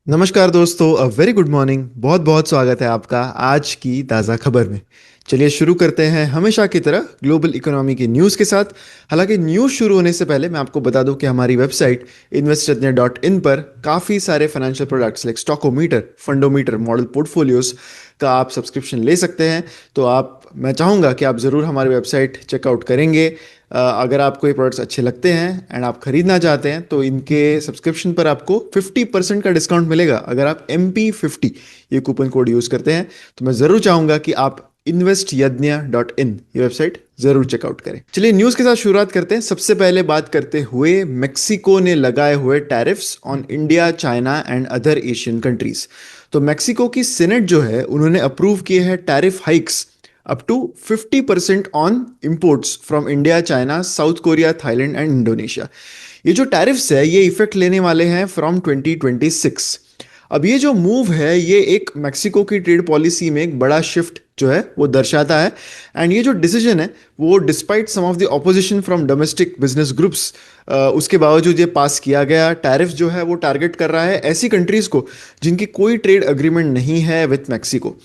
नमस्कार दोस्तों, a very good morning. बहुत बहुत स्वागत है आपका आज की ताज़ा खबर में। चलिए शुरू करते हैं हमेशा की तरह ग्लोबल इकोनॉमी की न्यूज़ के साथ। हालांकि न्यूज़ शुरू होने से पहले मैं आपको बता दूं कि हमारी वेबसाइट investorज्ञ.in पर काफ़ी सारे financial products like stockometer, fundometer, model portfolios का आप सब्सक्रिप्शन ले सकते हैं। तो मैं चाहूँगा कि आप ज़रूर हमारी वेबसाइट चेकआउट करेंगे। अगर आपको ये प्रोडक्ट्स अच्छे लगते हैं एंड आप खरीदना चाहते हैं तो इनके सब्सक्रिप्शन पर आपको 50% का डिस्काउंट मिलेगा अगर आप MP50 ये कूपन कोड यूज़ करते हैं। तो मैं ज़रूर चाहूँगा कि आप investयज्ञ.in ये वेबसाइट जरूर चेकआउट करें। चलिए न्यूज़ के साथ शुरुआत करते हैं। सबसे पहले बात करते हुए मेक्सिको ने लगाए हुए tariffs on India, China and other Asian countries. तो मेक्सिको की सीनेट जो है उन्होंने अप्रूव किए हैं tariff hikes up to 50% on imports from India, China, South Korea, Thailand and Indonesia. ये जो टैरिफ्स है ये इफेक्ट लेने वाले हैं फ्रॉम 2026। अब ये जो मूव है ये एक मेक्सिको की ट्रेड पॉलिसी में एक बड़ा शिफ्ट जो है वो दर्शाता है। एंड ये जो डिसीजन है वो despite some of the opposition from domestic business groups, उसके बावजूद ये पास किया गया। टैरिफ जो है वो टारगेट कर रहा है ऐसी कंट्रीज को जिनकी कोई ट्रेड अग्रीमेंट नहीं है विथ मेक्सिको।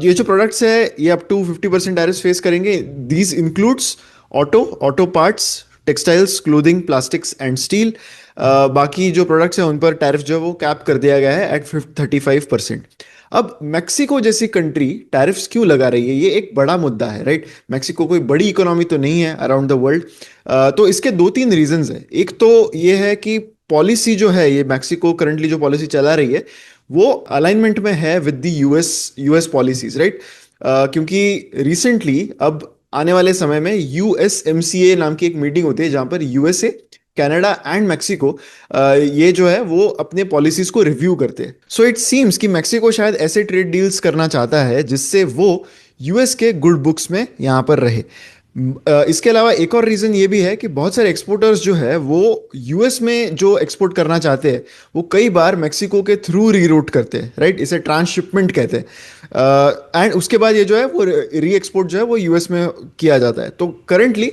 ये जो प्रोडक्ट्स है ये अप टू 50% टैरिफ फेस करेंगे। These includes auto parts, textiles, clothing, plastics and steel. बाकी जो प्रोडक्ट्स हैं उन पर टैरिफ जो है वो कैप कर दिया गया है एट 35%। अब मेक्सिको जैसी कंट्री टैरिफ्स क्यों लगा रही है, ये एक बड़ा मुद्दा है, राइट। मेक्सिको कोई बड़ी इकोनॉमी तो नहीं है अराउंड द वर्ल्ड। तो इसके दो तीन रीजंस है। एक तो ये है कि पॉलिसी जो है, ये मेक्सिको करंटली जो पॉलिसी चला रही है वो अलाइनमेंट में है with the US policies, right. क्योंकि रिसेंटली अब आने वाले समय में USMCA नाम की एक मीटिंग होती है जहां पर USA, कनाडा एंड मेक्सिको ये जो है वो अपने पॉलिसीज को रिव्यू करते हैं। सो इट सीम्स कि मेक्सिको शायद ऐसे ट्रेड डील्स करना चाहता है जिससे वो यूएस के गुड बुक्स में यहाँ पर रहे। इसके अलावा एक और रीज़न ये भी है कि बहुत सारे एक्सपोर्टर्स जो है वो यूएस में जो एक्सपोर्ट करना चाहते हैं वो कई बार मेक्सिको के थ्रू रीरूट करते हैं, राइट। इसे ट्रांसशिपमेंट कहते हैं। एंड उसके बाद ये जो है वो री एक्सपोर्ट जो है वो यूएस में किया जाता है। तो करंटली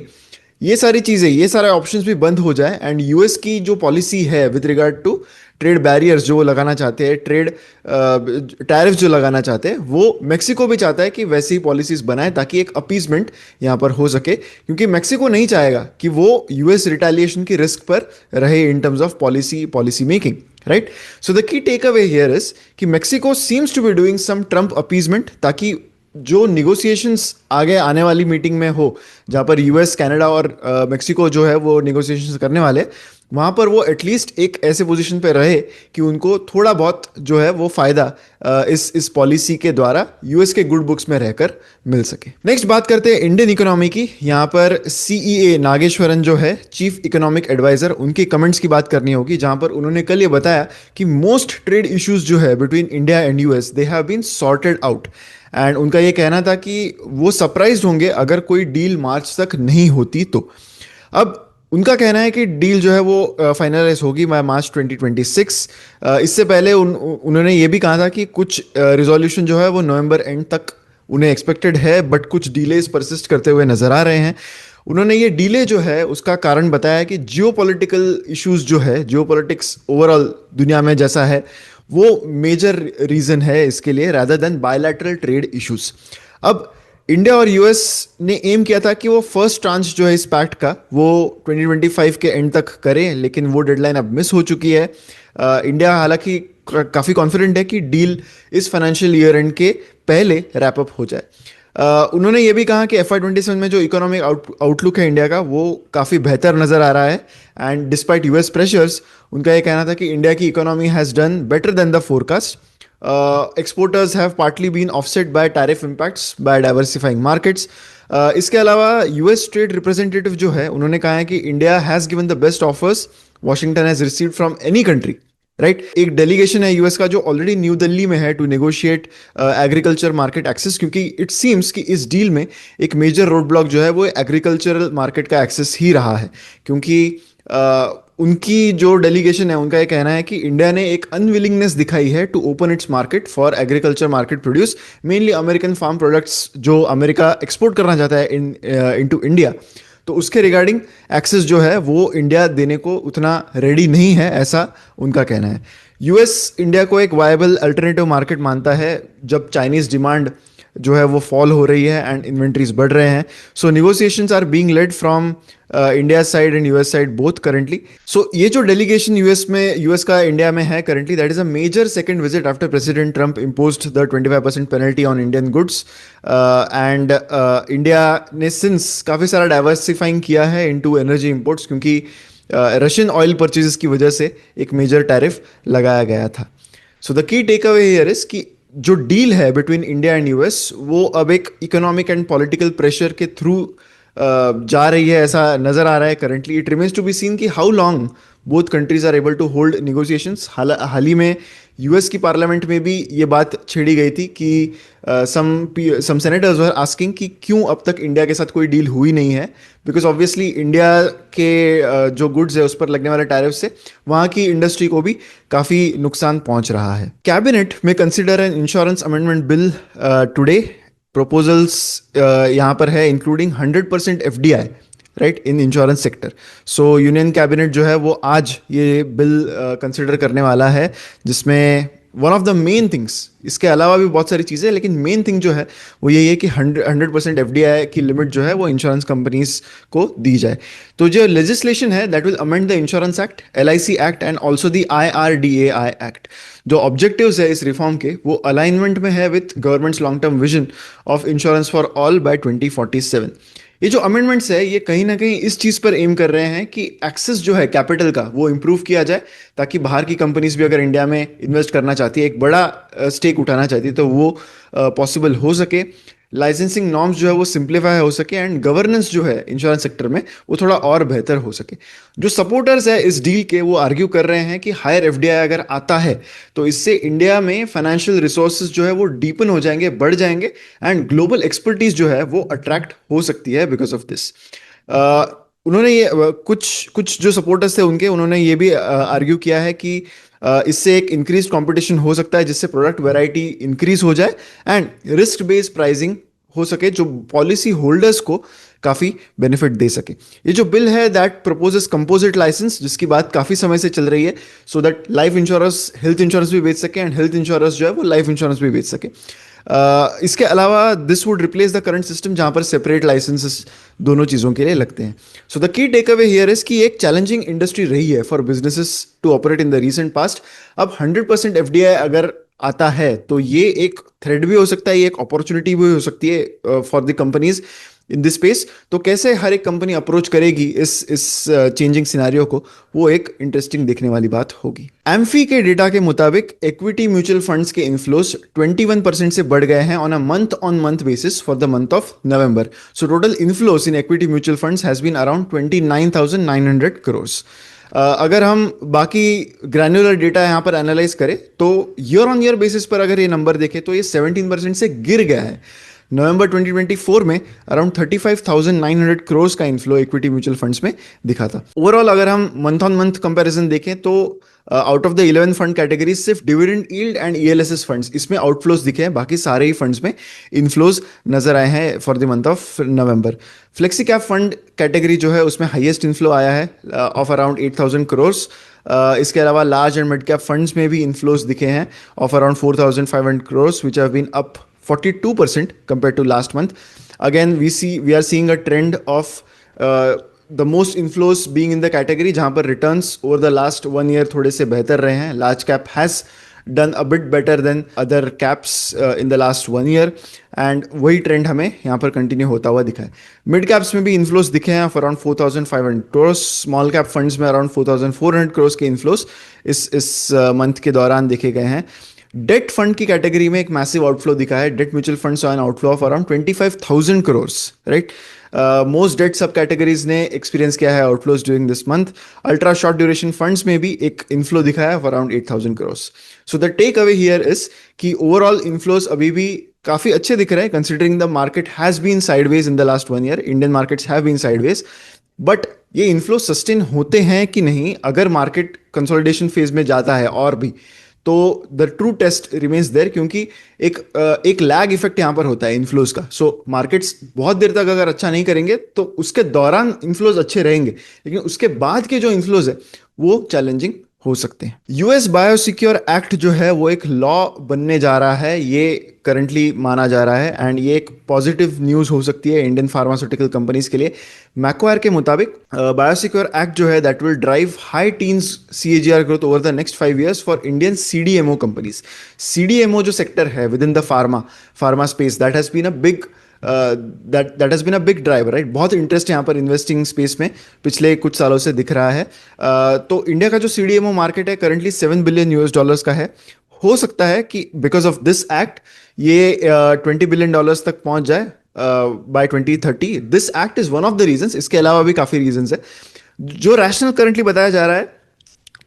ये सारी चीज़ें, ये सारे ऑप्शंस भी बंद हो जाए एंड यूएस की जो पॉलिसी है with regard to trade barriers जो लगाना चाहते हैं, ट्रेड टैरिफ जो लगाना चाहते हैं, वो मेक्सिको भी चाहता है कि वैसी पॉलिसीज बनाए ताकि एक अपीसमेंट यहाँ पर हो सके। क्योंकि मेक्सिको नहीं चाहेगा कि वो यूएस रिटेलिएशन की रिस्क पर रहे in terms of policy making, right. So the key takeaway here is कि Mexico seems to be doing some Trump appeasement ताकि जो निगोशिएशंस आगे आने वाली मीटिंग में हो, जहाँ पर यूएस, कनाडा और मेक्सिको जो है वो निगोशिएशंस करने वाले, वहाँ पर वो एटलीस्ट एक ऐसे पोजीशन पे रहे कि उनको थोड़ा बहुत जो है वो फायदा इस पॉलिसी के द्वारा यूएस के गुड बुक्स में रहकर मिल सके। नेक्स्ट बात करते हैं इंडियन इकोनॉमी की। यहाँ पर CEA नागेश्वरन जो है चीफ इकोनॉमिक एडवाइजर, उनके कमेंट्स की बात करनी होगी, जहाँ पर उन्होंने कल ये बताया कि मोस्ट ट्रेड इश्यूज जो है between India and US they have been sorted out. And उनका ये कहना था कि वो सरप्राइज होंगे अगर कोई डील मार्च तक नहीं होती तो। अब उनका कहना है कि डील जो है वो फाइनलाइज होगी बाय मार्च 2026। इससे पहले उन्होंने ये भी कहा था कि कुछ रिजोल्यूशन जो है वो नवंबर एंड तक उन्हें एक्सपेक्टेड है, बट कुछ डिलेज परसिस्ट करते हुए नजर आ रहे हैं। उन्होंने ये डिले जो है उसका कारण बताया कि जियोपॉलिटिकल इश्यूज जो है, जियोपॉलिटिक्स ओवरऑल दुनिया में जैसा है, वो मेजर रीजन है इसके लिए rather than bilateral trade issues. अब इंडिया और यूएस ने एम किया था कि वो फर्स्ट ट्रांच जो है इस पैक्ट का वो 2025 के एंड तक करें, लेकिन वो डेडलाइन अब मिस हो चुकी है। इंडिया हालांकि काफ़ी कॉन्फिडेंट है कि डील इस फाइनेंशियल ईयर एंड के पहले रैप अप हो जाए। उन्होंने ये भी कहा कि FY27 में जो इकोनॉमिक आउटलुक है इंडिया का वो काफ़ी बेहतर नज़र आ रहा है। एंड डिस्पाइट यूएस प्रेशर्स, उनका ये कहना था कि इंडिया की economy has done better than the forecast. Exporters have partly been offset by tariff impacts by diversifying markets. इसके अलावा यूएस ट्रेड रिप्रेजेंटेटिव जो है उन्होंने कहा है कि India has given the best offers Washington has received from any country, right. एक delegation है यूएस का जो ऑलरेडी न्यू दिल्ली में है to negotiate agriculture market access, क्योंकि इट सीम्स कि इस डील में एक मेजर रोड ब्लॉक जो है वो एग्रीकल्चरल मार्केट का एक्सेस ही रहा है। क्योंकि उनकी जो डेलीगेशन है उनका ये कहना है कि इंडिया ने एक अनविलिंगनेस दिखाई है to open its market for agriculture market produce, mainly American farm products जो अमेरिका एक्सपोर्ट करना चाहता है इनटू इंडिया। तो उसके रिगार्डिंग एक्सेस जो है वो इंडिया देने को उतना रेडी नहीं है, ऐसा उनका कहना है। यूएस इंडिया को एक वायबल अल्टरनेटिव मार्केट मानता है जब चाइनीज डिमांड जो है वो फॉल हो रही है एंड इन्वेंट्रीज बढ़ रहे हैं. So negotiations are being led from India side and US side both currently. So ये जो डेलीगेशन यूएस का इंडिया में है currently, that is a major second visit after President Trump imposed the 25% penalty on Indian goods. And India ने since काफ़ी सारा diversifying किया है इनटू एनर्जी इंपोर्ट्स, क्योंकि रशियन ऑयल परचेजेस की वजह से एक मेजर टैरिफ लगाया गया था. So the key takeaway here is कि जो डील है बिटवीन इंडिया एंड यूएस वो अब एक इकोनॉमिक एंड पॉलिटिकल प्रेशर के थ्रू जा रही है, ऐसा नजर आ रहा है currently. It remains to be seen कि how long both countries are able to hold negotiations. हाल ही में यूएस की पार्लियामेंट में भी ये बात छेड़ी गई थी कि सम सेनेटर्स वर आस्किंग कि क्यों अब तक इंडिया के साथ कोई डील हुई नहीं है, बिकॉज ऑब्वियसली इंडिया के जो गुड्स है उस पर लगने वाले टैरिफ से वहाँ की इंडस्ट्री को भी काफ़ी नुकसान पहुंच रहा है. कैबिनेट में consider an insurance amendment bill today. Proposals यहाँ पर है including 100% FDI right in insurance sector. So union cabinet जो है वो आज ये बिल कंसिडर करने वाला है, जिसमें one of the main things, इसके अलावा भी बहुत सारी चीज़ें, लेकिन मेन थिंग जो है वो यही है कि 100% एफडीआई की लिमिट जो है वो इंश्योरेंस कंपनीज को दी जाए. तो जो लेजिस्लेशन है that will amend the insurance act, LIC act and also the IRDAI act. जो ऑब्जेक्टिव्स है इस रिफॉर्म के वो अलाइनमेंट में है with government's long term vision of insurance for all by 2047. ये जो अमेंडमेंट्स है ये कहीं ना कहीं इस चीज़ पर एम कर रहे हैं कि एक्सेस जो है कैपिटल का वो इम्प्रूव किया जाए, ताकि बाहर की कंपनीज भी अगर इंडिया में इन्वेस्ट करना चाहती है, एक बड़ा स्टेक उठाना चाहती है, तो वो पॉसिबल हो सके. लाइसेंसिंग नॉर्म्स जो है वो सिंप्लीफाई हो सके एंड गवर्नेंस जो है इंश्योरेंस सेक्टर में वो थोड़ा और बेहतर हो सके. जो सपोर्टर्स है इस डील के वो आर्ग्यू कर रहे हैं कि हायर एफडीआई अगर आता है तो इससे इंडिया में फाइनेंशियल रिसोर्सेज जो है वो डीपन हो जाएंगे, बढ़ जाएंगे एंड ग्लोबल एक्सपर्टीज जो है वो अट्रैक्ट हो सकती है बिकॉज ऑफ दिस. उन्होंने ये कुछ कुछ जो सपोर्टर्स थे उनके, उन्होंने ये भी आर्ग्यू किया है कि इससे एक इंक्रीज कंपटीशन हो सकता है, जिससे प्रोडक्ट वैरायटी इंक्रीज हो जाए एंड रिस्क बेस्ड प्राइसिंग हो सके, जो पॉलिसी होल्डर्स को काफ़ी बेनिफिट दे सके. ये जो बिल है दैट प्रपोजेस कंपोजिट लाइसेंस, जिसकी बात काफ़ी समय से चल रही है, so that life insurance health insurance भी बेच सके एंड हेल्थ इंश्योरेंस जो है वो लाइफ इंश्योरेंस भी बेच सके. इसके अलावा this would replace the current system जहाँ पर सेपरेट लाइसेंसेस दोनों चीज़ों के लिए लगते हैं. So the key takeaway here is कि एक चैलेंजिंग इंडस्ट्री रही है for businesses to operate in the recent past. अब 100% एफडीआई अगर आता है तो ये एक थ्रेड भी हो सकता है, ये एक अपॉर्चुनिटी भी हो सकती है for the companies in this space. तो कैसे हर एक कंपनी अप्रोच करेगी इस चेंजिंग सिनारियो को, वो एक इंटरेस्टिंग देखने वाली बात होगी. एम्फी के डेटा के मुताबिक इक्विटी म्यूचुअल फंड्स के इनफ्लोस 21% से बढ़ गए हैं on a month on month basis for the month of November. So total inflows in equity mutual funds has been around 29,900 crore. अगर हम बाकी ग्रैन्युलर डेटा यहाँ पर एनालाइज करें तो ईयर ऑन ईयर बेसिस पर अगर ये नंबर देखें तो ये 17% से गिर गया है. नवंबर 2024 में अराउंड 35,900 करोड़ का इन्फ्लो इक्विटी म्यूचुअल फंड्स में दिखा था. ओवरऑल अगर हम मंथ ऑन मंथ कंपैरिजन देखें तो out of the 11 fund categories सिर्फ dividend yield and ELSS funds इसमें आउटफ्लोज दिखे हैं, बाकी सारे ही फंड्स में इनफ्लोज नजर आए हैं for the month of November. Flexi cap fund category जो है उसमें हाईएस्ट इनफ्लो आया है ऑफ अराउंड 8,000 करोड़. इसके अलावा large and mid cap funds में भी इनफ्लोज दिखे हैं of around 4,500 crore which have been up 42% compared to last month. Again, we are seeing a trend of the most inflows being in the category जहाँ पर returns over the last 1 year थोड़े से बेहतर रहे हैं. Large cap has done a bit better than other caps in the last 1 year and वही trend हमें यहाँ पर कंटिन्यू होता हुआ दिखा है. मिड कैप्स में भी इन्फ्लोज दिखे हैं for around 4,500 crore. Small cap funds में अराउंड 4,400 करोड़ के इन्फ्लोज इस मंथ के दौरान देखे गए हैं. डेट फंड की कैटेगरी में एक मैसिव आउटफ्लो दिखा है. Debt mutual funds an outflow of around 25,000 crore right. Most debt subcategories ने एक्सपीरियंस किया है outflows during this month. Ultra short duration funds में भी एक इनफ्लो दिखा है of around 8,000 crore. So the takeaway here is कि ओवरऑल इनफ्लोज अभी भी काफी अच्छे दिख रहे हैं considering the market has been sideways in the last 1 year. Indian markets have been sideways, but ये इनफ्लो सस्टेन होते हैं कि नहीं अगर मार्केट कंसोलिडेशन फेज में जाता है और भी, तो the true test remains there, क्योंकि एक लैग इफेक्ट यहां पर होता है इन्फ्लोज का. सो मार्केट्स बहुत देर तक अगर अच्छा नहीं करेंगे तो उसके दौरान इन्फ्लोज अच्छे रहेंगे, लेकिन उसके बाद के जो इन्फ्लोज है वो चैलेंजिंग हो सकते हैं। यूएस बायोसिक्योर एक्ट जो है वो एक लॉ बनने जा रहा है, ये करंटली माना जा रहा है, एंड ये एक पॉजिटिव न्यूज़ हो सकती है इंडियन फार्मास्यूटिकल कंपनीज के लिए। मैक्वायर के मुताबिक बायोसिक्योर एक्ट जो है that will drive high teens CAGR growth over the next 5 years for Indian CDMO companies. CDMO जो सेक्टर है within the pharma space, that has been a big that has been a big driver, right. बहुत interest यहाँ पर investing space में पिछले कुछ सालों से दिख रहा है। तो इंडिया का जो सीडीएमओ मार्केट है करंटली $7 billion का है। हो सकता है कि बिकॉज ऑफ दिस एक्ट ये $20 billion तक पहुंच जाए by 2030। This act is one of the reasons, इसके अलावा भी काफी रीजंस है। जो रैशनल करंटली बताया जा रहा है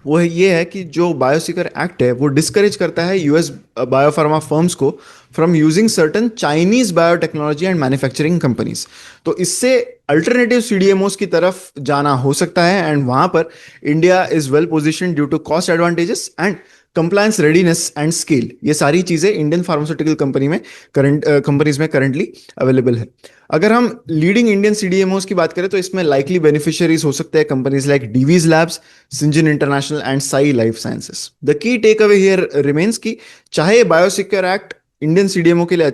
वो ये है कि जो बायोसिक्योर एक्ट है वो डिस्करेज करता है यूएस बायोफार्मा फर्म्स को from using certain Chinese biotechnology and manufacturing companies. तो इससे अल्टरनेटिव सीडीएमओस की तरफ जाना हो सकता है, एंड वहां पर India is well position due to cost advantages and compliance readiness and scale. ये सारी चीजें इंडियन फार्मास्यूटिकल कंपनीज में करंटली अवेलेबल है। अगर हम लीडिंग इंडियन सीडीएमओस की बात करें तो इसमें लाइकली बेनिफिशियरीज हो सकते हैं companies like Divi's Labs, Syngene International and Sai Life Sciences. The key takeaway here remains की चाहे बायोसिक्योर एक्ट इंडियन सीडीएमओ के लिए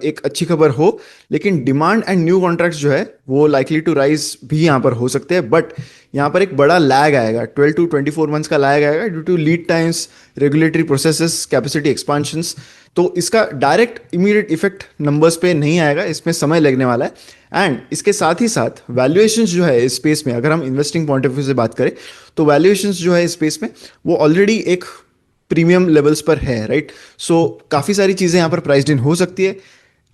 एक अच्छी खबर हो, लेकिन डिमांड एंड न्यू कॉन्ट्रैक्ट्स जो है वो लाइकली टू राइज भी यहाँ पर हो सकते हैं। बट यहाँ पर एक बड़ा लैग आएगा, 12 to 24 मंथ्स का लैग आएगा due to lead times, regulatory processes, capacity expansions. तो इसका डायरेक्ट इमीडिएट इफेक्ट नंबर्स पे नहीं आएगा, इसमें समय लगने वाला है। एंड इसके साथ ही साथ वैल्यूएशंस जो है इस स्पेस में, अगर हम इन्वेस्टिंग पॉइंट ऑफ व्यू से बात करें तो वैल्यूएशंस जो है इस स्पेस में वो ऑलरेडी एक प्रीमियम लेवल्स पर है, राइट। सो काफ़ी सारी चीज़ें यहाँ पर प्राइस्ड इन हो सकती है।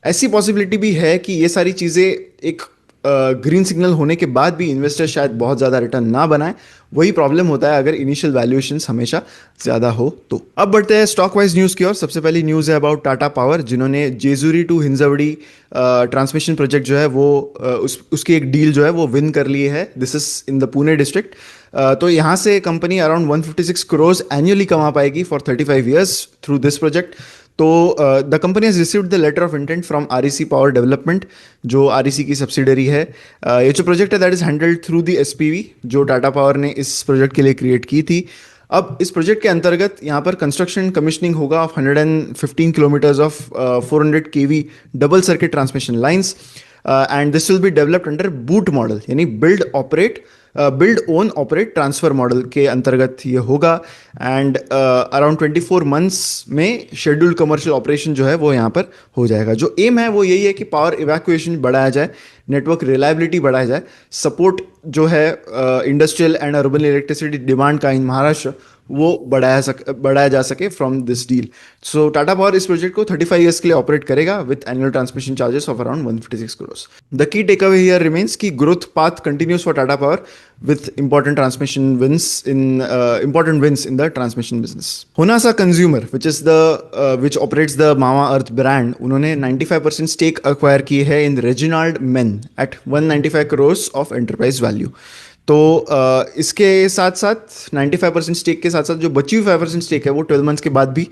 ऐसी पॉसिबिलिटी भी है कि ये सारी चीज़ें एक ग्रीन सिग्नल होने के बाद भी इन्वेस्टर शायद बहुत ज़्यादा रिटर्न ना बनाए। वही प्रॉब्लम होता है अगर इनिशियल वैल्यूएशंस हमेशा ज़्यादा हो तो। अब बढ़ते हैं स्टॉक वाइज न्यूज़ की ओर। सबसे पहली न्यूज़ है अबाउट टाटा पावर, जिन्होंने Jejuri to Hinjawadi transmission project जो है वो उसकी एक डील जो है वो विन कर ली है। This is in the Pune district. तो यहाँ से कंपनी अराउंड 156 करोड़ एनुअली कमा पाएगी for 35 years through this project. तो the company has received the letter of intent from REC power development, जो आरईसी की सब्सिडरी है। ये जो प्रोजेक्ट है that is handled through the SPV जो टाटा पावर ने इस प्रोजेक्ट के लिए क्रिएट की थी। अब इस प्रोजेक्ट के अंतर्गत यहाँ पर कंस्ट्रक्शन कमिश्निंग होगा of 115 kilometres of 400 KV double circuit transmission lines, and this will be developed under BOOT model, यानी build own operate transfer model के अंतर्गत ये होगा। एंड अराउंड 24 मंथ्स में शेड्यूल्ड कमर्शियल ऑपरेशन जो है वो यहाँ पर हो जाएगा। जो एम है वो यही है कि पावर इवैक्यूएशन बढ़ाया जाए, नेटवर्क रिलायबिलिटी बढ़ाया जाए, सपोर्ट जो है industrial and urban electricity demand का इन महाराष्ट्र वो बढ़ाया जा सके from this deal. So Tata power इस प्रोजेक्ट को 35 years के लिए ऑपरेट करेगा with annual transmission charges of around 156 crore. The key takeaway here remains की growth path continues for Tata power with important wins in the transmission business. Honasa Consumer, which operates the Mamaearth brand, उन्होंने 95% stake acquire की है in Reginald Men at 195 crores of enterprise value. तो इसके साथ साथ 95% stake के साथ साथ जो बची हुई 5% स्टेक है वो 12 मंथ्स के बाद भी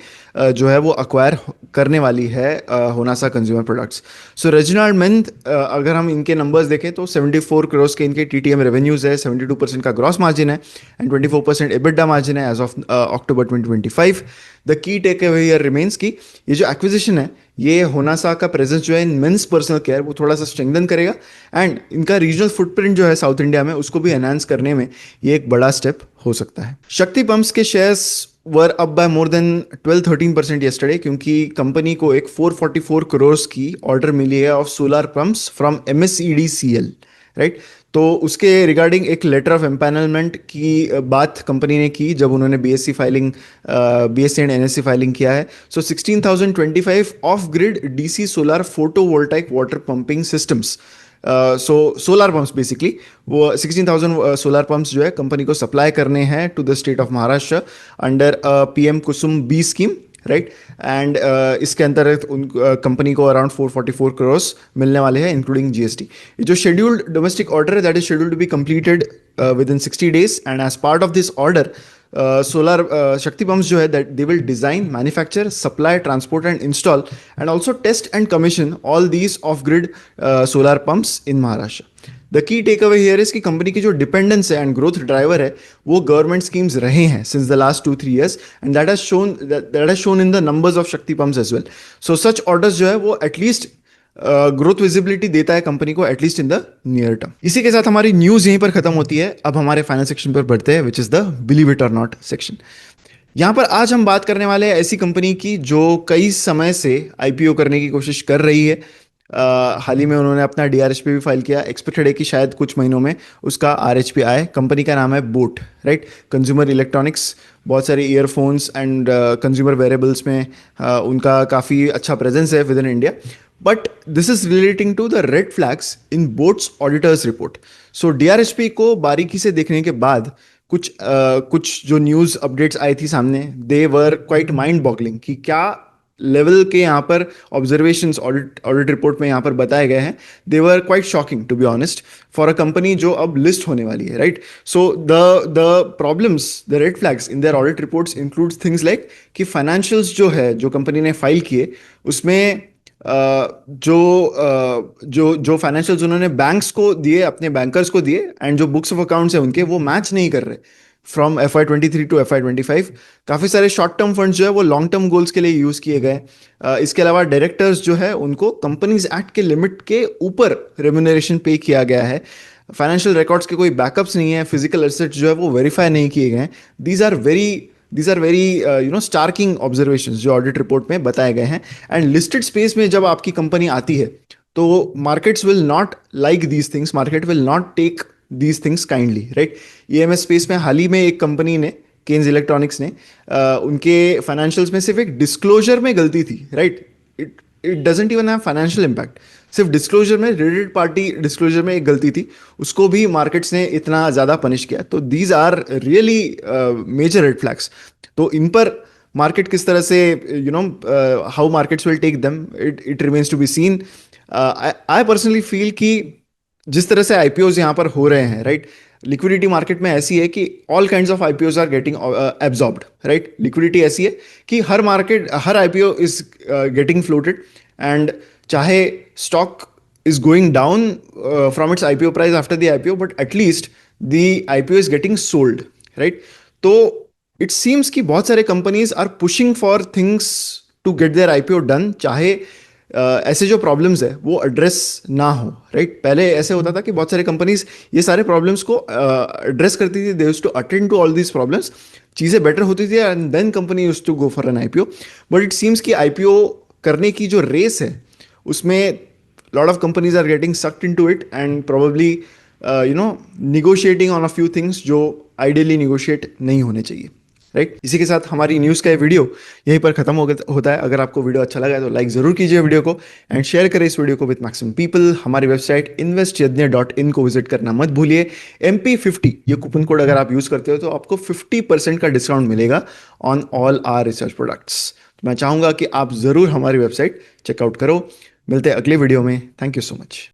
जो है वो अक्वायर करने वाली है होनासा कंज्यूमर प्रोडक्ट्स। सो रेजिनाल्ड मेन, अगर हम इनके नंबर्स देखें तो 74 करोड़ के इनके टीटीएम रेवेन्यूज है, 72% का ग्रॉस मार्जिन है एंड 24% एबिडा मार्जिन है as of October 2025। The key takeaway here remains की ये जो एक्विजिशन है ये होनासा का प्रेजेंस जो है इन मेंस पर्सनल केयर वो थोड़ा सा स्ट्रेंथन करेगा, एंड इनका रीजनल फुटप्रिंट जो है साउथ इंडिया में उसको भी एनहांस करने में ये एक बड़ा स्टेप हो सकता है। शक्ति पंप्स के shares were up by more than 12-13% yesterday, क्योंकि कंपनी को एक 444 करोड़ की ऑर्डर मिली है of solar pumps from MSEDCL, right. तो उसके रिगार्डिंग एक लेटर ऑफ एम्पैनलमेंट की बात कंपनी ने की जब उन्होंने बीएससी एंड एनएससी फाइलिंग किया है। सो 16,025 of grid DC solar photovoltaic water pumping systems, so solar pumps basically वो 16,000 सोलर पंप्स जो है कंपनी को सप्लाई करने हैं to the state of Maharashtra under PM Kusum B scheme, right. And इसके अंतर्गत उन कंपनी को अराउंड 444 करोड़ मिलने वाले हैं इंक्लूडिंग जीएसटी। ये जो शेड्यूल्ड डोमेस्टिक ऑर्डर है that is scheduled to be completed within 60 days, and as part of this order solar Shakti pumps जो है that they will design, manufacture, supply, transport and install and also test and commission all these off grid solar pumps in Maharashtra. The key takeaway here is कि company की जो dependence है and growth driver है वो government schemes रहे हैं since the last 2-3 years, and that has shown in the numbers of शक्ति pumps as well. सो सच orders जो है वो एटलीस्ट ग्रोथ विजिबिलिटी देता है कंपनी को at least in the near term. इसी के साथ हमारी न्यूज यहीं पर खत्म होती है. अब हमारे फाइनल सेक्शन पर बढ़ते हैं, which is the believe it और नॉट सेक्शन. यहाँ पर आज हम बात करने वाले हैं ऐसी कंपनी की जो कई समय से आईपीओ करने की कोशिश कर रही है. हाल ही में उन्होंने अपना डीआरएचपी भी फाइल किया. एक्सपेक्टेड है कि शायद कुछ महीनों में उसका आरएचपी आए. कंपनी का नाम है बोट, राइट. कंज्यूमर इलेक्ट्रॉनिक्स, बहुत सारे ईयरफोन्स एंड कंज्यूमर वेरेबल्स में उनका काफ़ी अच्छा प्रेजेंस है within India. But this is relating to the red flags in both auditors report. So DRHP को बारीकी से देखने के बाद कुछ जो न्यूज़ अपडेट्स आई थी सामने, दे वर क्वाइट माइंड बॉगलिंग कि क्या लेवल के यहाँ पर ऑब्जर्वेशंस ऑडिट रिपोर्ट में यहाँ पर बताए गए हैं. They were quite shocking to be honest for a company जो अब लिस्ट होने वाली है, right. So the problems, the red flags in their audit reports includes things like कि फाइनेंशियल्स जो है जो कंपनी ने फाइल किए उसमें जो फाइनेंशियल्स उन्होंने बैंक्स को दिए, अपने बैंकर्स को दिए, एंड जो बुक्स ऑफ अकाउंट्स है उनके वो मैच नहीं कर रहे फ्रॉम FY 23 टू FY 25. काफ़ी सारे शॉर्ट टर्म फंड्स जो है वो लॉन्ग टर्म गोल्स के लिए यूज़ किए गए. इसके अलावा डायरेक्टर्स जो है उनको कंपनीज एक्ट के लिमिट के ऊपर रेम्यूनरेशन पे किया गया है. फाइनेंशियल रिकॉर्ड्स के कोई बैकअप्स नहीं है. फिजिकल एसेट्स जो है वो वेरीफाई नहीं किए गए हैं. दीज आर वेरी स्टार्किंग ऑब्जर्वेशंस जो ऑडिट रिपोर्ट में बताए गए हैं. एंड लिस्टेड स्पेस में जब आपकी कंपनी आती है तो markets will not like these things, market will not take these things kindly, right. EMS space में हाल ही में एक कंपनी ने, केन्स इलेक्ट्रॉनिक्स ने, उनके फाइनेंशियल्स में सिर्फ एक डिस्क्लोजर में गलती थी, right. It it doesn't even have financial impact. सिर्फ डिस्क्लोजर में, रिलेटेड पार्टी डिस्क्लोजर में एक गलती थी, उसको भी मार्केट्स ने इतना ज़्यादा पनिश किया. तो these are really major red flags. तो इन पर मार्केट किस तरह से, how markets will take them, it remains to be seen. I personally feel कि जिस तरह से आईपीओज यहाँ पर हो रहे हैं, राइट, लिक्विडिटी मार्केट में ऐसी है कि all kinds of IPOs are getting absorbed, right. Liquidity ऐसी है कि हर IPO is getting floated, and चाहे stock is going down from its IPO price after the IPO, but at least the IPO is getting sold, right. तो it seems कि बहुत सारे companies are pushing for things to get their IPO done, चाहे ऐसे जो problems है वो address ना हो, राइट. पहले ऐसे होता था कि बहुत सारे कंपनीज ये सारे प्रॉब्लम्स को एड्रेस करती थी. They used to attend to all these problems, चीज़ें बेटर होती थी, and then company used to go for an IPO. But it seems कि आईपीओ करने की जो रेस है उसमें lot of companies are getting sucked into it, and probably negotiating on a few things जो आइडियली निगोशिएट नहीं होने चाहिए, राइट. इसी के साथ हमारी न्यूज़ का ये वीडियो यहीं पर खत्म होता है. अगर आपको वीडियो अच्छा लगा है तो लाइक ज़रूर कीजिए वीडियो को, एंड शेयर करें इस वीडियो को विद मैक्सिमम पीपल. हमारी वेबसाइट investYadnya.in को विजिट करना मत भूलिए. MP50 ये कूपन कोड अगर आप यूज़ करते हो तो आपको 50% का डिस्काउंट मिलेगा on all our research products. मैं चाहूँगा कि आप ज़रूर हमारी वेबसाइट चेकआउट करो. मिलते हैं अगले वीडियो में. Thank you so much.